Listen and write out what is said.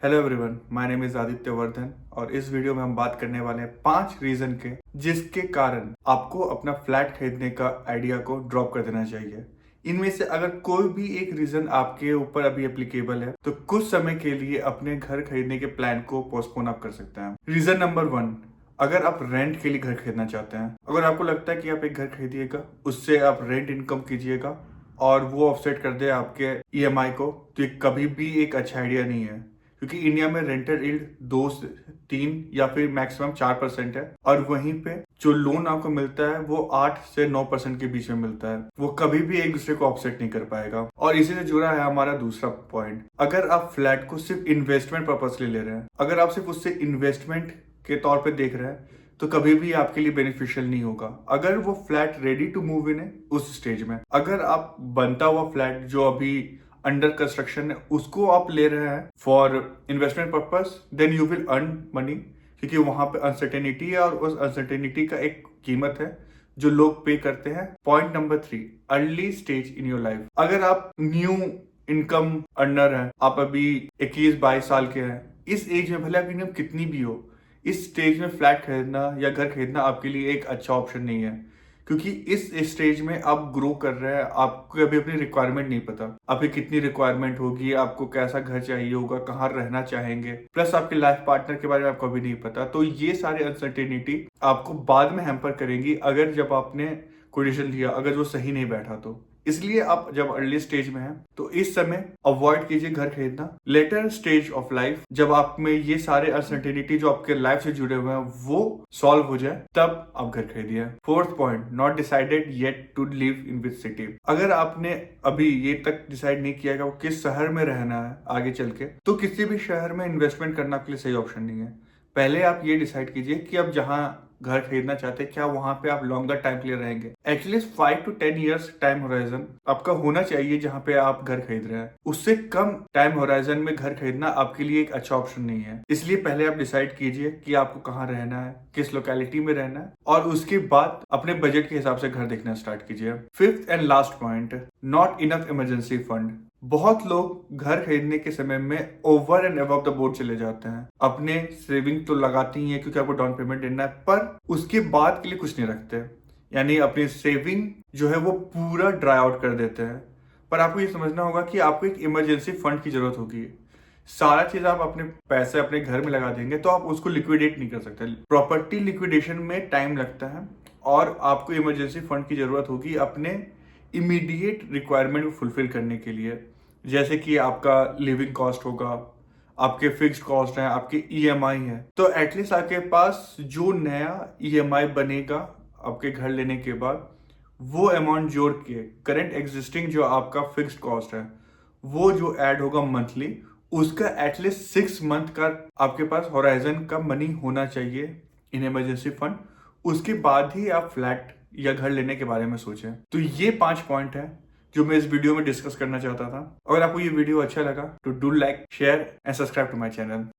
Hello everyone, my name is Aditya Vardhan और इस video में हम बात करने वाले हैं 5 रीजन के जिसके कारण आपको अपना फ्लैट खरीदने का आइडिया को ड्रॉप कर देना चाहिए। इनमें से अगर कोई भी एक रीजन आपके ऊपर अभी एप्लीकेबल है तो कुछ समय के लिए अपने घर खरीदने के प्लान को पोस्टपोन आप कर सकते हैं। रीजन नंबर 1, अगर आप रेंट के लिए घर खरीदना चाहते हैं, अगर आपको लगता है कि आप एक घर खरीदिएगा, उससे आप रेंट इनकम कीजिएगा और वो ऑफसेट कर दे आपके ईएमआई को, तो ये कभी भी एक अच्छा आइडिया नहीं है। क्योंकि इंडिया में रेंटल यील्ड 2 से 3 या फिर मैक्सिमम 4% है और वहीं पे जो लोन आपको मिलता है वो 8 से 9% के बीच में मिलता है। वो कभी भी एक दूसरे को ऑफसेट नहीं कर पाएगा। और इसी से जुड़ा है हमारा दूसरा पॉइंट, अगर आप फ्लैट को सिर्फ इन्वेस्टमेंट पर्पज के लिए ले रहे हैं, अगर आप सिर्फ उससे इन्वेस्टमेंट के तौर पे देख रहे हैं तो कभी भी आपके लिए बेनिफिशियल नहीं होगा। अगर वो flat ready to move in है उस स्टेज में, अगर आप बनता हुआ फ्लैट जो अभी अंडर कंस्ट्रक्शन है उसको आप ले रहे हैं for investment purpose, then you will earn money. क्योंकि वहां पे अनसर्टेनिटी है और उस अनसर्टेनिटी का एक कीमत है जो लोग पे करते हैं। Point number 3, early stage in your life. अगर आप न्यू इनकम अर्नर हैं, आप अभी 21-22 साल के हैं, इस एज में भले आपकी इनकम कितनी भी हो, इस स्टेज में फ्लैट खरीदना या घर खरीदना आपके लिए एक अच्छा ऑप्शन नहीं है। क्योंकि इस स्टेज में आप ग्रो कर रहे हैं, आपको अभी अपनी रिक्वायरमेंट नहीं पता, आपकी कितनी रिक्वायरमेंट होगी, आपको कैसा घर चाहिए होगा, कहाँ रहना चाहेंगे, प्लस आपके लाइफ पार्टनर के बारे में आपको अभी नहीं पता। तो ये सारे अनसर्टेनिटी आपको बाद में हैम्पर करेंगी अगर जब आपने कोई डिसीजन लिया, अगर वो सही नहीं बैठा तो। इसलिए आप जब अर्ली स्टेज में हैं तो इस समय अवॉइड कीजिए घर खरीदना। लेटर स्टेज ऑफ लाइफ, जब आप में ये सारे अनसर्टेनिटी जो आपके लाइफ से जुड़े हुए हैं वो सॉल्व हो जाए, तब आप घर खरीदिए। Fourth point, not decided yet to live in which city. अगर आपने अभी ये तक डिसाइड नहीं किया कि वो किस शहर में रहना है आगे चल के, तो किसी भी शहर में इन्वेस्टमेंट करना आपके लिए सही ऑप्शन नहीं है। पहले आप ये डिसाइड कीजिए कि आप जहां घर खरीदना चाहते हैं क्या वहां पे आप लॉन्गर टाइम के लिए रहेंगे। At least 5 to 10 years time horizon आपका होना चाहिए जहां पे आप घर खरीद रहे हैं। उससे कम टाइम होराइजन में घर खरीदना आपके लिए एक अच्छा ऑप्शन नहीं है। इसलिए पहले आप डिसाइड कीजिए कि आपको कहाँ रहना है, किस लोकेलिटी में रहना है, और उसके बाद अपने बजट के हिसाब से घर देखना स्टार्ट कीजिए। Fifth and last point, not enough emergency fund. बहुत लोग घर खरीदने के समय में over and above the board चले जाते हैं। अपने सेविंग तो लगाती ही है क्योंकि आपको डाउन पेमेंट देना है, पर उसके बाद के लिए कुछ नहीं रखते। यानी अपनी सेविंग जो है वो पूरा ड्राई आउट कर देते हैं। पर आपको ये समझना होगा कि आपको एक इमरजेंसी फंड की जरूरत होगी। सारा चीज आप अपने पैसे अपने घर में लगा देंगे तो आप उसको लिक्विडेट नहीं कर सकते। प्रॉपर्टी लिक्विडेशन में टाइम लगता है और आपको इमरजेंसी फंड की जरूरत होगी अपने इमीडिएट रिक्वायरमेंट को फुलफिल करने के लिए। जैसे कि आपका लिविंग कॉस्ट होगा, आपके फिक्स्ड कॉस्ट हैं, आपके ईएमआई है, तो एटलीस्ट आपके पास जो नया ईएमआई बनेगा आपके घर लेने के बाद, वो अमाउंट जोड़ के करंट एग्जिस्टिंग जो आपका फिक्स्ड कॉस्ट है वो जो ऐड होगा मंथली, उसका एटलीस्ट 6 मंथ का आपके पास होराइजन का मनी होना चाहिए इन इमरजेंसी फंड। उसके बाद ही आप फ्लैट या घर लेने के बारे में सोचें। तो ये 5 पॉइंट है जो मैं इस वीडियो में डिस्कस करना चाहता था। अगर आपको ये वीडियो अच्छा लगा तो do like, share and subscribe to my channel.